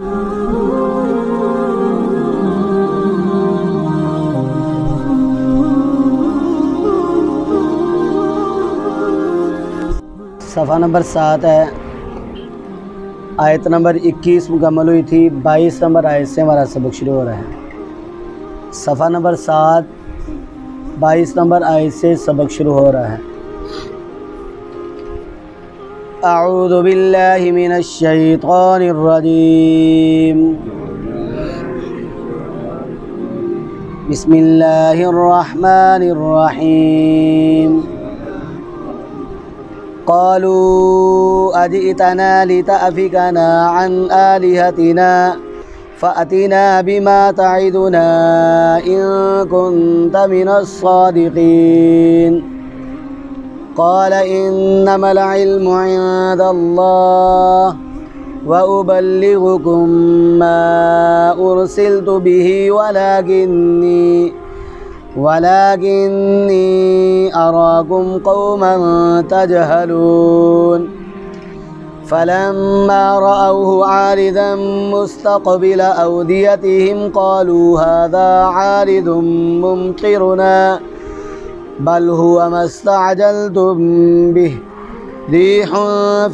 صفحہ نمبر 7 ہے، آیت نمبر 21 مکمل ہوئی تھی، 22 نمبر آیت سے ہمارا سبق شروع ہو رہا ہے۔ صفحہ نمبر 7 22 نمبر آیت سے سبق شروع ہو رہا ہے۔ اعوذ باللہ من الشیطان الرجیم، بسم اللہ الرحمن الرحیم۔ قالوا اجئتنا لتأفكنا عن آلهتنا فأتنا بما تعدنا إن كنت من الصادقين قال إنما العلم عند الله وأبلغكم ما أرسلت به ولكني أراكم قوما تجهلون فلما رأوه عارضا مستقبل أوديتهم قالوا هذا عارض ممطرنا بل هو ما استعجلتم به ريح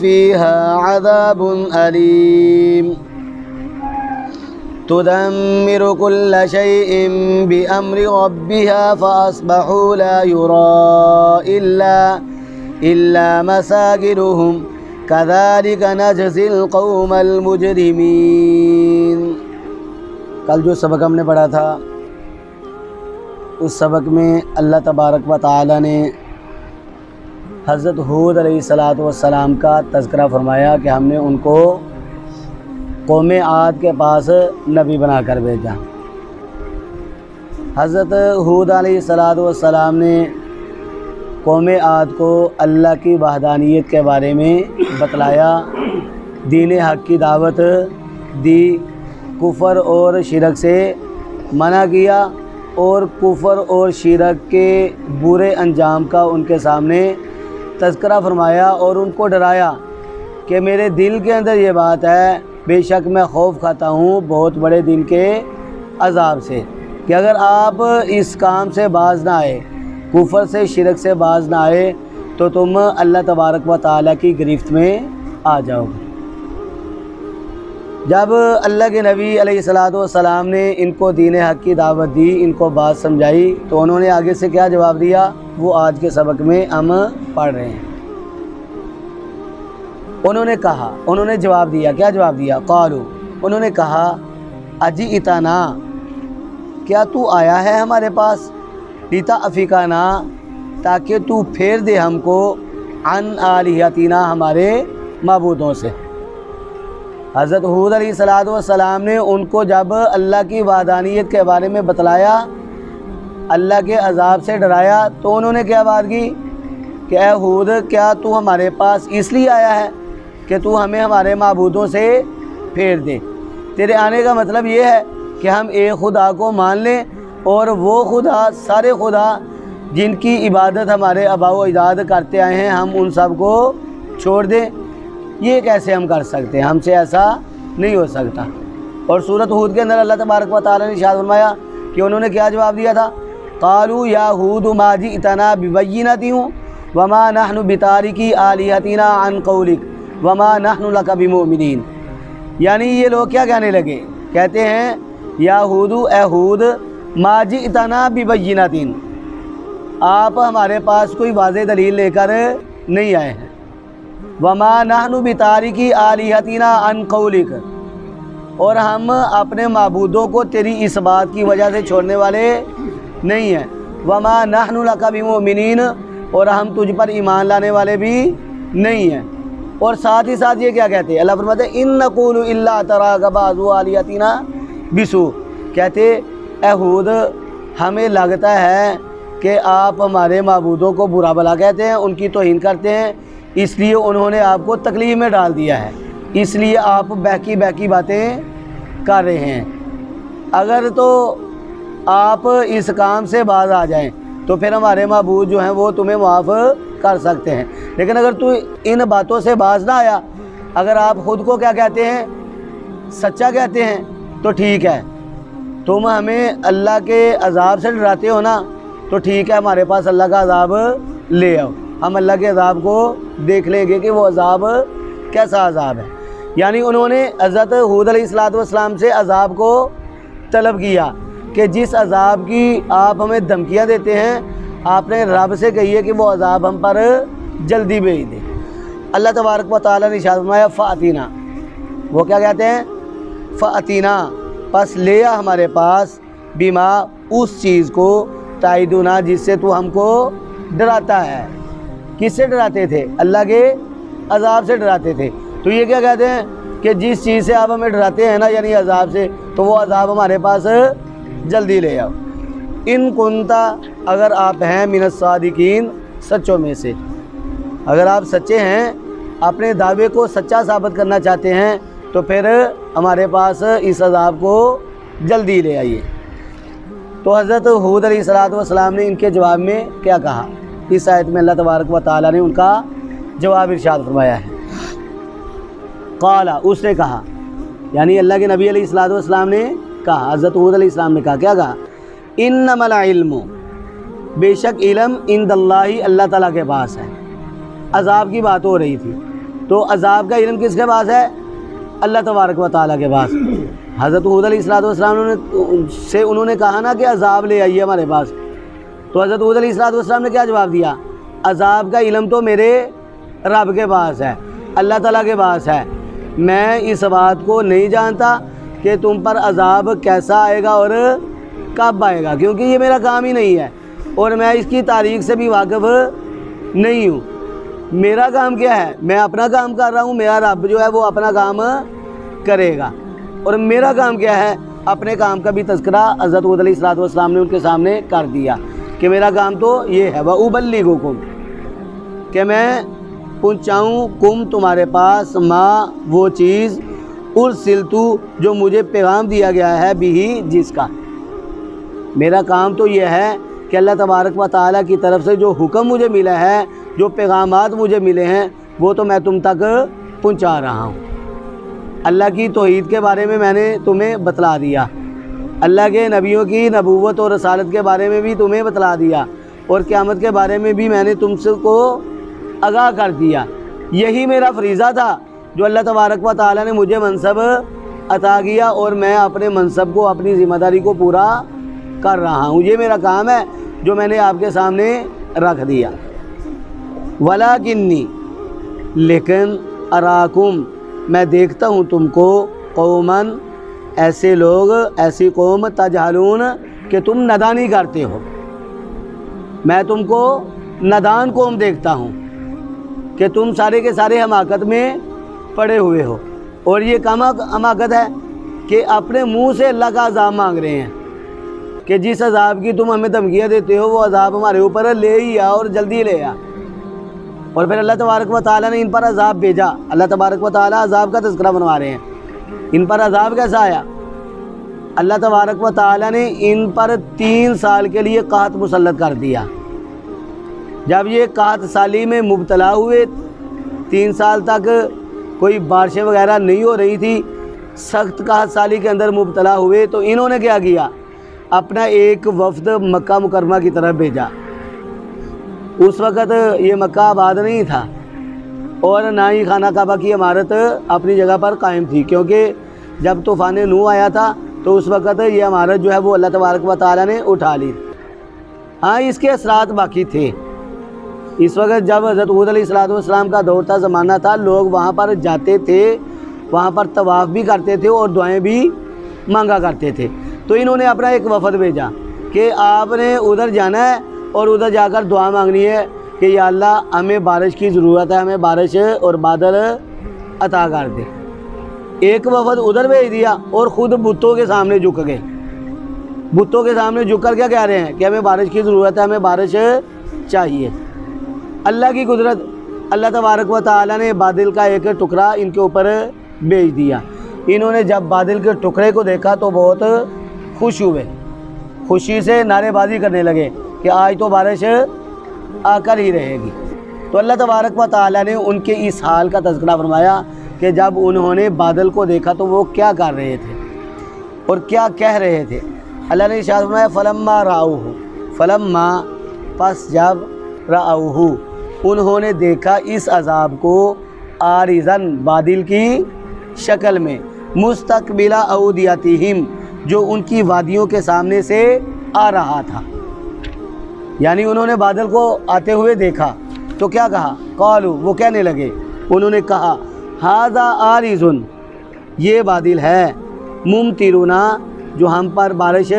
فيها عذاب أليم تدمر كل شيء بأمر ربها فأصبحوا لا يرى إلا مساكنهم كذلك نجزي القوم المجرمين۔ کل جو سبق ہم نے پڑھا تھا اس سبق میں اللہ تبارک و تعالی نے حضرت ہود علیہ السلام کا تذکرہ فرمایا کہ ہم نے ان کو قوم عاد کے پاس نبی بنا کر بھیجا۔ حضرت ہود علیہ السلام نے قوم عاد کو اللہ کی وحدانیت کے بارے میں بتلایا، دین حق کی دعوت دی، کفر اور شرک سے منع کیا اور کفر اور شرک کے برے انجام کا ان کے سامنے تذکرہ فرمایا اور ان کو ڈرایا کہ میرے دل کے اندر یہ بات ہے، بے شک میں خوف کھاتا ہوں بہت بڑے دن کے عذاب سے، کہ اگر آپ اس کام سے باز نہ آئے، کفر سے شرک سے باز نہ آئے تو تم اللہ تبارک و تعالیٰ کی گرفت میں آ جاؤ گے۔ جب اللہ کے نبی علیہ السلام نے ان کو دین حق کی دعوت دی، ان کو بات سمجھائی، تو انہوں نے آگے سے کیا جواب دیا وہ آج کے سبق میں ہم پڑھ رہے ہیں۔ انہوں نے جواب دیا، کیا جواب دیا؟ قالو، انہوں نے کہا اجئتنا، کیا تو آیا ہے ہمارے پاس، لتأفکنا، تاکہ تو پھیر دے ہم کو، عن آلہتنا، ہمارے معبودوں سے۔ حضرت ہود علیہ السلام نے ان کو جب اللہ کی وحدانیت کے بارے میں بتلایا، اللہ کے عذاب سے ڈرایا، تو انہوں نے کیا بات کی کہ اے ہود، کیا تو ہمارے پاس اس لیے آیا ہے کہ تو ہمیں ہمارے معبودوں سے پھیر دے؟ تیرے آنے کا مطلب یہ ہے کہ ہم ایک خدا کو مان لیں اور وہ خدا، سارے خدا جن کی عبادت ہمارے آباء و اجداد کرتے آئے ہیں، ہم ان سب کو چھوڑ دیں؟ یہ کیسے ہم کر سکتے ہیں؟ ہم سے ایسا نہیں ہو سکتا۔ اور سورۃ ہود کے اندر اللہ تبارک و تعالی نے ارشاد فرمایا کہ انہوں نے کیا جواب دیا تھا؟ قالوا یا ہود ما جئتنا ببینۃ وما نحن بتارکی آلہتنا عن قولک وما نحن لک بمؤمنین۔ یعنی یہ لوگ کیا کہنے لگے؟ کہتے ہیں یا ہود، اے ہود، ما جئتنا ببینۃ، آپ ہمارے پاس کوئی واضح دلیل لے کر نہیں آئے ہیں، وما نحن بتارکی آلہتنا عن قولک، اور ہم اپنے معبودوں کو تیری اس بات کی وجہ سے چھوڑنے والے نہیں ہیں، وما نحن لک بمؤمنین، اور ہم تجھ پر ایمان لانے والے بھی نہیں ہیں۔ اور ساتھ ہی ساتھ یہ کیا کہتے ہیں؟ اللہ فرماتے ہیں ان نقول الا تراک بعض آلہتنا بسوء، کہتے اے ہود، ہمیں لگتا ہے کہ آپ ہمارے معبودوں کو برا بھلا کہتے ہیں، ان کی توہین کرتے ہیں، اس لیے انہوں نے آپ کو تکلیف میں ڈال دیا ہے، اس لیے آپ بہکی بہکی باتیں کر رہے ہیں۔ اگر تو آپ اس کام سے باز آ جائیں تو پھر ہمارے معبود جو ہیں وہ تمہیں معاف کر سکتے ہیں، لیکن اگر تو ان باتوں سے باز نہ آیا، اگر آپ خود کو کیا کہتے ہیں سچا کہتے ہیں تو ٹھیک ہے، تم ہمیں اللہ کے عذاب سے ڈراتے ہو نا تو ٹھیک ہے، ہمارے پاس اللہ کا عذاب لے آؤ، ہم اللہ کے عذاب کو دیکھ لیں گے کہ وہ عذاب کیسا عذاب ہے۔ یعنی انہوں نے حضرت ہود علیہ السلام سے عذاب کو طلب کیا کہ جس عذاب کی آپ ہمیں دھمکیاں دیتے ہیں، آپ نے رب سے کہیے کہ وہ عذاب ہم پر جلدی بھیج دے۔ اللہ تبارک و تعالیٰ نے ارشاد فرمایا فَأْتِنَا، وہ کیا کہتے ہیں؟ فَأْتِنَا، پس لے آ ہمارے پاس، بما، اس چیز کو، تعیدنا، جس سے تو ہم کو ڈراتا ہے۔ کس سے ڈراتے تھے؟ اللہ کے عذاب سے ڈراتے تھے۔ تو یہ کیا کہتے ہیں کہ جس چیز سے آپ ہمیں ڈراتے ہیں نا، یعنی عذاب سے، تو وہ عذاب ہمارے پاس جلدی لے آؤ۔ ان کنتا، اگر آپ ہیں، من الصادقین، سچوں میں سے، اگر آپ سچے ہیں، اپنے دعوے کو سچا ثابت کرنا چاہتے ہیں، تو پھر ہمارے پاس اس عذاب کو جلدی لے آئیے۔ تو حضرت ہود علیہ السلام نے ان کے جواب میں کیا کہا؟ اس آیت میں اللہ تبارک و تعالیٰ نے ان کا جواب ارشاد فرمایا ہے۔ قال، اس نے کہا، یعنی اللہ کے نبی علیہ السلام نے کہا، حضرت ہود علیہ السلام نے کہا، کیا کہا؟ انما العلم، بے شک علم، عند اللہ، اللہ تعالیٰ کے پاس ہے۔ عذاب کی بات ہو رہی تھی، تو عذاب کا علم کس کے پاس ہے؟ اللہ تبارک و تعالیٰ کے پاس۔ حضرت ہود علیہ السلام سے انہوں نے کہا نا کہ عذاب لے آئیے ہمارے پاس، تو حضرت ہود علیہ السلام نے کیا جواب دیا؟ عذاب کا علم تو میرے رب کے پاس ہے، اللہ تعالیٰ کے پاس ہے، میں اس بات کو نہیں جانتا کہ تم پر عذاب کیسا آئے گا اور کب آئے گا، کیونکہ یہ میرا کام ہی نہیں ہے اور میں اس کی تاریخ سے بھی واقف نہیں ہوں۔ میرا کام کیا ہے؟ میں اپنا کام کر رہا ہوں، میرا رب جو ہے وہ اپنا کام کرے گا، اور میرا کام کیا ہے؟ اپنے کام کا بھی تذکرہ حضرت ہود علیہ السلام نے ان کے سامنے کر دیا کہ میرا کام تو یہ ہے، وَأُبَلِّغُكُمْ، کہ میں پہنچاؤں کم تمہارے پاس، ما، وہ چیز، ارسلتو، جو مجھے پیغام دیا گیا ہے، بھی، جس کا۔ میرا کام تو یہ ہے کہ اللہ تبارک و تعالیٰ کی طرف سے جو حکم مجھے ملا ہے، جو پیغامات مجھے ملے ہیں، وہ تو میں تم تک پہنچا رہا ہوں۔ اللہ کی توحید کے بارے میں نے تمہیں بتلا دیا، اللہ کے نبیوں کی نبوت اور رسالت کے بارے میں بھی تمہیں بتلا دیا، اور قیامت کے بارے میں بھی میں نے تم سے کو آگاہ کر دیا۔ یہی میرا فریضہ تھا جو اللہ تبارک و تعالیٰ نے مجھے منصب عطا کیا، اور میں اپنے منصب کو، اپنی ذمہ داری کو پورا کر رہا ہوں۔ یہ میرا کام ہے جو میں نے آپ کے سامنے رکھ دیا۔ وَلَكِنِّي، لیکن، اراکم، میں دیکھتا ہوں تم کو، قوماً، ایسے لوگ، ایسی قوم، تجہلون، کہ تم نادانی کرتے ہو۔ میں تم کو نادان قوم دیکھتا ہوں کہ تم سارے کے سارے حماقت میں پڑے ہوئے ہو، اور یہ کم حماقت ہے کہ اپنے منہ سے اللہ کا عذاب مانگ رہے ہیں کہ جس عذاب کی تم ہمیں دھمکیاں دیتے ہو وہ عذاب ہمارے اوپر لے ہی آ، اور جلدی لے آ۔ اور پھر اللہ تبارک و تعالیٰ نے ان پر عذاب بھیجا۔ اللہ تبارک و تعالیٰ عذاب کا تذکرہ بنوا رہے ہیں۔ ان پر عذاب کیسا آیا؟ اللہ تبارک و تعالیٰ نے ان پر 3 سال کے لیے قحط مسلط کر دیا۔ جب یہ قحط سالی میں مبتلا ہوئے، 3 سال تک کوئی بارشیں وغیرہ نہیں ہو رہی تھی، سخت قحط سالی کے اندر مبتلا ہوئے، تو انہوں نے کیا کیا؟ اپنا ایک وفد مکہ مکرمہ کی طرف بھیجا۔ اس وقت یہ مکہ آباد نہیں تھا، اور نہ ہی خانہ کعبہ کی عمارت اپنی جگہ پر قائم تھی، کیونکہ جب طوفان نوح آیا تھا تو اس وقت یہ عمارت جو ہے وہ اللہ تبارک و تعالیٰ نے اٹھا لی۔ ہاں، اس کے اثرات باقی تھے۔ اس وقت جب حضرت ہود علیہ السلام کا دور تھا، زمانہ تھا، لوگ وہاں پر جاتے تھے، وہاں پر طواف بھی کرتے تھے اور دعائیں بھی مانگا کرتے تھے۔ تو انہوں نے اپنا ایک وفد بھیجا کہ آپ نے ادھر جانا ہے اور ادھر جا کر دعا مانگنی ہے کہ یا اللہ ہمیں بارش کی ضرورت ہے، ہمیں بارش اور بادل عطا کر دے۔ ایک وفد ادھر بھیج دیا اور خود بتوں کے سامنے جھک گئے۔ بتوں کے سامنے جھک کر کیا کہہ رہے ہیں کہ ہمیں بارش کی ضرورت ہے، ہمیں بارش چاہیے۔ اللہ کی قدرت، اللہ تبارک و تعالیٰ نے بادل کا ایک ٹکڑا ان کے اوپر بھیج دیا۔ انہوں نے جب بادل کے ٹکڑے کو دیکھا تو بہت خوش ہوئے، خوشی سے نعرے بازی کرنے لگے کہ آج تو بارش آ کر ہی رہے گی۔ تو اللہ تبارک و تعالیٰ نے ان کے اس حال کا تذکرہ فرمایا کہ جب انہوں نے بادل کو دیکھا تو وہ کیا کر رہے تھے اور کیا کہہ رہے تھے۔ اللہ نے ارشاد فرمایا فلما رأوہ، فلما پس جب رأوہ انہوں نے دیکھا اس عذاب کو، عارضاً بادل کی شکل میں، مستقبل اودیتہم جو ان کی وادیوں کے سامنے سے آ رہا تھا، یعنی انہوں نے بادل کو آتے ہوئے دیکھا تو کیا کہا؟ قالوا وہ کہنے لگے، انہوں نے کہا ھذا عارض یہ بادل ہے، ممطرنا جو ہم پر بارش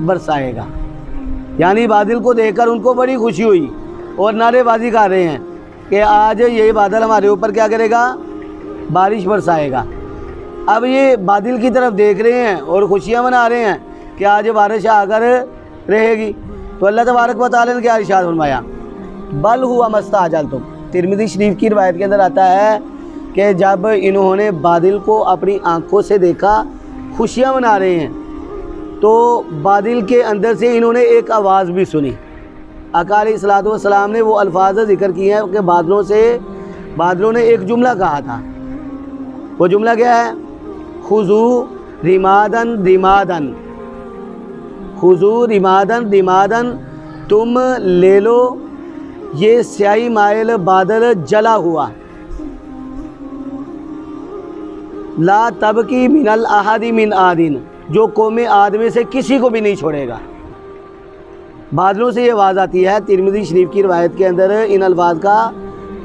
برسائے گا، یعنی بادل کو دیکھ کر ان کو بڑی خوشی ہوئی اور نعرے بازی کر رہے ہیں کہ آج یہ بادل ہمارے اوپر کیا کرے گا؟ بارش برسائے گا۔ اب یہ بادل کی طرف دیکھ رہے ہیں اور خوشیاں منا رہے ہیں کہ آج بارش آ کر رہے گی، تو اللہ تبارک و تعالیٰ نے کیا ارشاد فرمایا؟ بل ہوا مستعجلتم۔ ترمذی شریف کی روایت کے اندر آتا ہے کہ جب انہوں نے بادل کو اپنی آنکھوں سے دیکھا، خوشیاں منا رہے ہیں، تو بادل کے اندر سے انہوں نے ایک آواز بھی سنی۔ آقا علیہ الصلوۃ والسلام نے وہ الفاظ ذکر کیے ہیں کہ بادلوں نے ایک جملہ کہا تھا، وہ جملہ کیا ہے؟ خذوا رمادن رمادن، خذوا رمادن رمادن، تم لے لو یہ سیاہی مائل بادل جلا ہوا، لا تبکی من الاحد من آدن جو قوم عاد میں سے کسی کو بھی نہیں چھوڑے گا۔ بادلوں سے یہ آواز آتی ہے۔ ترمذی شریف کی روایت کے اندر ان الفاظ کا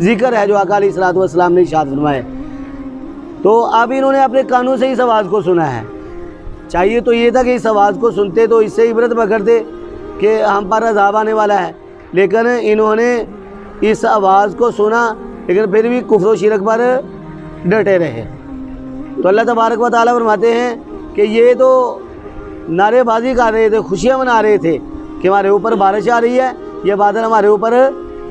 ذکر ہے جو آقا علیہ الصلوۃ والسلام نے ارشاد فرمائے۔ تو اب انہوں نے اپنے کانوں سے اس آواز کو سنا ہے، چاہیے تو یہ تھا کہ اس آواز کو سنتے تو اس سے عبرت پکڑتے کہ ہم پر عذاب آنے والا ہے، لیکن انہوں نے اس آواز کو سنا لیکن پھر بھی کفر و شرک پر ڈٹے رہے۔ تو اللہ تبارک و تعالیٰ فرماتے ہیں کہ یہ تو نعرے بازی کر رہے تھے، خوشیاں منا رہے تھے کہ ہمارے اوپر بارش آ رہی ہے، یہ بادل ہمارے اوپر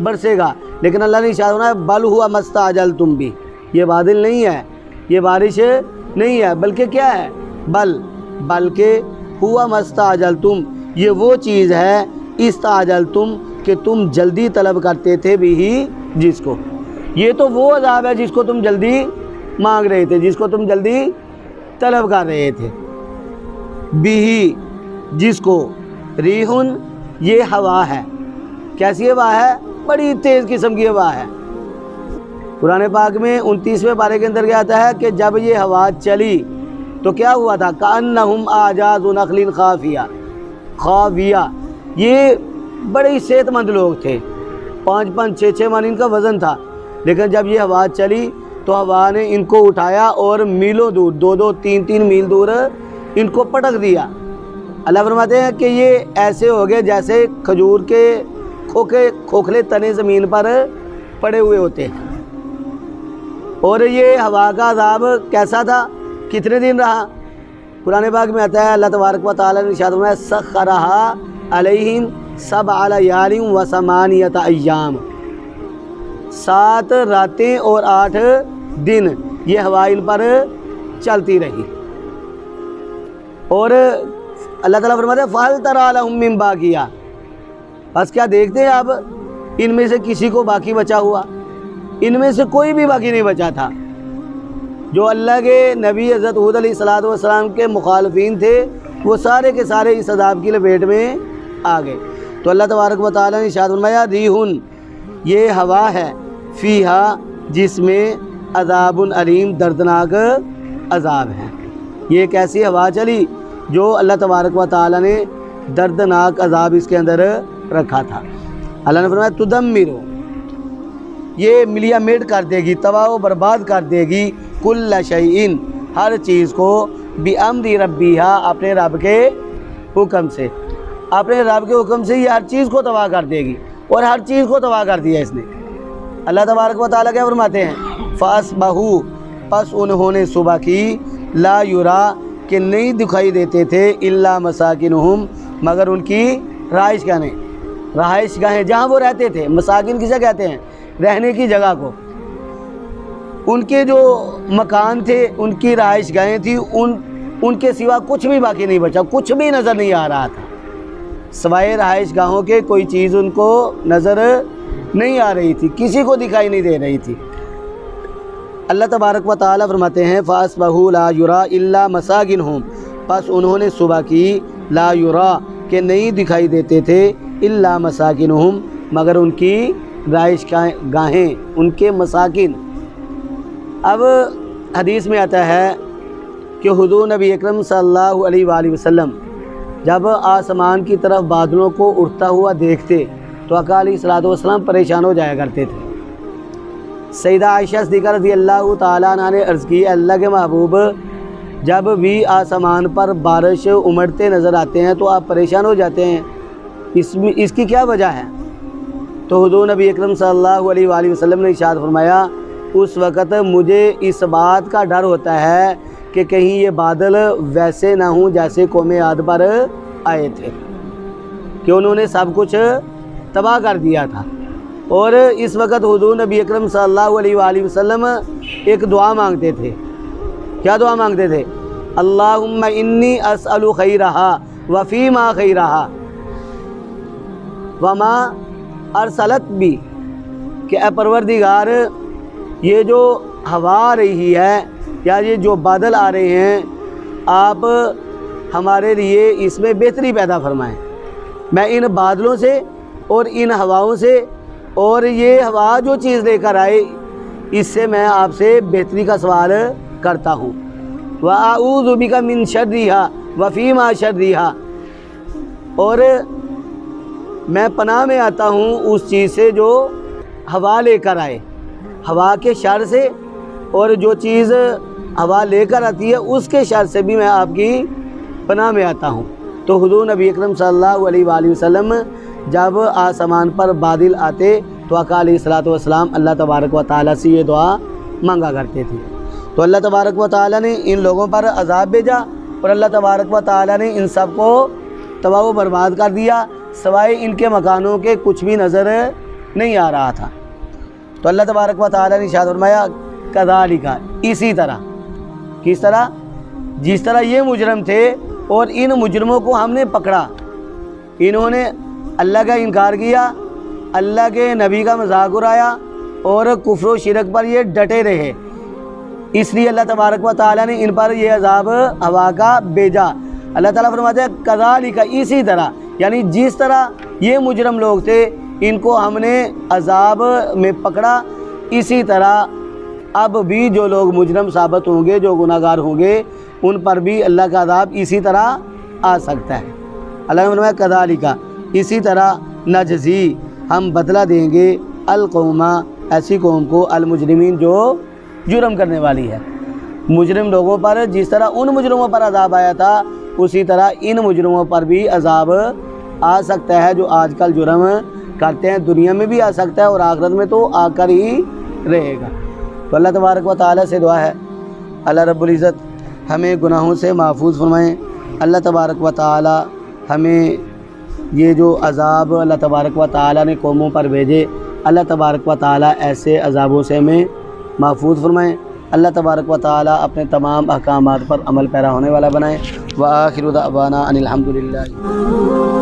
برسے گا، لیکن اللہ نے ارشاد فرمایا بل ہوا مستعجلتم بھی، یہ بادل نہیں ہے، یہ بارش نہیں ہے، بلکہ کیا ہے؟ بلکہ ہوا مستعجلتم، یہ وہ چیز ہے استعجلتم کہ تم جلدی طلب کرتے تھے بھی جس کو، یہ تو وہ عذاب ہے جس کو تم جلدی مانگ رہے تھے، جس کو تم جلدی طلب کر رہے تھے، بھی جس کو، ریحن یہ ہوا ہے، کیسی ہوا ہے؟ بڑی تیز قسم کی ہوا ہے۔ قرآن پاک میں 29ویں پارے کے اندر کیا آتا ہے کہ جب یہ ہوا چلی تو کیا ہوا تھا؟ کأنہم اعجاز نخل خاویہ، یہ بڑے صحت مند لوگ تھے، 5 6 من ان کا وزن تھا، لیکن جب یہ ہوا چلی تو ہوا نے ان کو اٹھایا اور میلوں دور، 2 3 میل دور ان کو پٹک دیا۔ اللہ فرماتے ہیں کہ یہ ایسے ہو گئے جیسے کھجور کے کھوکھلے تنے زمین پر پڑے ہوئے ہوتے ہیں۔ اور یہ ہوا کا عذاب کیسا تھا؟ کتنے دن رہا؟ قرآن پاک میں آتا ہے اللہ تبارک و تعالیٰ نے ارشاد فرمایا سخرھا علیہم 7 لیال و 8 ایام، 7 راتیں اور 8 دن یہ ہوا ان پر چلتی رہی۔ اور اللہ تعالیٰ فرماتے ہیں فَهَلْ تَرَىٰ لَهُم مِّن بَاقِیَةٍ، بس کیا دیکھتے ہیں اب ان میں سے کسی کو باقی بچا ہوا؟ ان میں سے کوئی بھی باقی نہیں بچا تھا۔ جو اللہ کے نبی حضرت ہود علیہ الصلوۃ والسلام کے مخالفین تھے وہ سارے کے سارے اس عذاب کی لپیٹ میں آ گئے۔ تو اللہ تبارک و تعالیٰ نے ارشاد فرمایا ریحٌ یہ ہوا ہے، فیہا جس میں عذاب علیم دردناک عذاب ہے۔ یہ ایک ایسی ہوا چلی جو اللہ تبارک و تعالیٰ نے دردناک عذاب اس کے اندر رکھا تھا۔ اللہ نے فرمایا تدمرو یہ ملیا میٹ کر دے گی، تباہ و برباد کر دے گی، کل شیء ہر چیز کو، بامر ربیہا اپنے رب کے حکم سے، اپنے رب کے حکم سے یہ ہر چیز کو تباہ کر دے گی، اور ہر چیز کو تباہ کر دیا اس نے۔ اللہ تبارک و تعالیٰ کیا فرماتے ہیں فاصبحوا پس انہوں نے صبح کی، لا یرا کہ نہیں دکھائی دیتے تھے، الا مساکنہم مگر ان کی رہائش گاہیں جہاں وہ رہتے تھے۔ مساکن کسے کہتے ہیں؟ رہنے کی جگہ کو۔ ان کے جو مکان تھے، ان کی رہائش گاہیں تھیں، ان کے سوا کچھ بھی باقی نہیں بچا، کچھ بھی نظر نہیں آ رہا تھا، سوائے رہائش گاہوں کے کوئی چیز ان کو نظر نہیں آ رہی تھی، کسی کو دکھائی نہیں دے رہی تھی۔ اللہ تبارک و تعالی فرماتے ہیں فَأَصْبَحُوا لَا يُرَىٰ إِلَّا مَسَاكِنُهُمْ، پس انہوں نے صبح کی لا یرا کہ نہیں دکھائی دیتے تھے الا مساکنہم مگر ان کی رہائش گاہیں، ان کے مساکن۔ اب حدیث میں آتا ہے کہ حضور نبی اکرم صلی اللہ علیہ وآلہ وسلم جب آسمان کی طرف بادلوں کو اٹھتا ہوا دیکھتے تو آقا علیہ الصلوۃ والسلام پریشان ہو جایا کرتے تھے۔ سیدہ عائشہ صدیقہ رضی اللہ تعالیٰ عنہ نے عرض کی اللہ کے محبوب جب بھی آسمان پر بارش امڑتے نظر آتے ہیں تو آپ پریشان ہو جاتے ہیں، اس کی کیا وجہ ہے؟ تو حضور نبی اکرم صلی اللہ علیہ وآلہ وسلم نے ارشاد فرمایا اس وقت مجھے اس بات کا ڈر ہوتا ہے کہ کہیں یہ بادل ویسے نہ ہوں جیسے قوم عاد پر آئے تھے کہ انہوں نے سب کچھ تباہ کر دیا تھا۔ اور اس وقت حضور نبی اکرم صلی اللہ علیہ وآلہ وسلم ایک دعا مانگتے تھے۔ کیا دعا مانگتے تھے؟ اللہم انی اسأل خیرہا وفیما خیرہا وما ارسلت بھی، کہ اے پروردگار یہ جو ہوا آ رہی ہے یا یہ جو بادل آ رہے ہیں آپ ہمارے لیے اس میں بہتری پیدا فرمائیں۔ میں ان بادلوں سے اور ان ہواؤں سے اور یہ ہوا جو چیز لے کر آئے اس سے میں آپ سے بہتری کا سوال کرتا ہوں۔ وَأَعُوذُ بِكَ مِن شَرِّهَا وَفِيمَا شَرِّهَا، اور میں پناہ میں آتا ہوں اس چیز سے جو ہوا لے کر آئے، ہوا کے شر سے، اور جو چیز ہوا لے کر آتی ہے اس کے شر سے بھی میں آپ کی پناہ میں آتا ہوں۔ تو حضور نبی اکرم صلی اللہ علیہ وآلہ وسلم جب آسمان پر بادل آتے تو آقا علیہ الصلوۃ والسلام اللہ تبارک و تعالیٰ سے یہ دعا مانگا کرتے تھے۔ تو اللہ تبارک و تعالیٰ نے ان لوگوں پر عذاب بھیجا اور اللہ تبارک و تعالیٰ نے ان سب کو تباہ و برباد کر دیا، سوائے ان کے مکانوں کے کچھ بھی نظر نہیں آ رہا تھا۔ تو اللہ تبارک و تعالیٰ نے ارشاد فرمایا کذالک، اسی طرح، کس طرح؟ جس طرح یہ مجرم تھے اور ان مجرموں کو ہم نے پکڑا، انہوں نے اللہ کا انکار کیا، اللہ کے نبی کا مذاق اڑایا اور کفر و شرک پر یہ ڈٹے رہے، اس لیے اللہ تبارک و تعالیٰ نے ان پر یہ عذاب ہوا کا بھیجا۔ اللہ تعالیٰ فرماتے ہیں کذالک، اسی طرح، یعنی جس طرح یہ مجرم لوگ تھے ان کو ہم نے عذاب میں پکڑا، اسی طرح اب بھی جو لوگ مجرم ثابت ہوں گے، جو گناہ گار ہوں گے، ان پر بھی اللہ کا عذاب اسی طرح آ سکتا ہے۔ اللہ نے فرمایا کذالک، اسی طرح نجزی، ہم بدلہ دیں گے القوم، ایسی قوم کو، المجرمین، جو جرم کرنے والی ہے۔ مجرم لوگوں پر جس طرح ان مجرموں پر عذاب آیا تھا اسی طرح ان مجرموں پر بھی عذاب آ سکتا ہے جو آج کل جرم کرتے ہیں، دنیا میں بھی آ سکتا ہے اور آخرت میں تو آ کر ہی رہے گا۔ تو اللہ تبارک و تعالیٰ سے دعا ہے اللہ رب العزت ہمیں گناہوں سے محفوظ فرمائیں۔ اللہ تبارک و تعالیٰ ہمیں یہ جو عذاب اللہ تبارک و تعالیٰ نے قوموں پر بھیجے، اللہ تبارک و تعالیٰ ایسے عذابوں سے ہمیں محفوظ فرمائیں۔ اللہ تبارک و تعالیٰ اپنے تمام احکامات پر عمل پیرا ہونے والا بنائیں۔ وآخر دعوانا ان الحمد للہ۔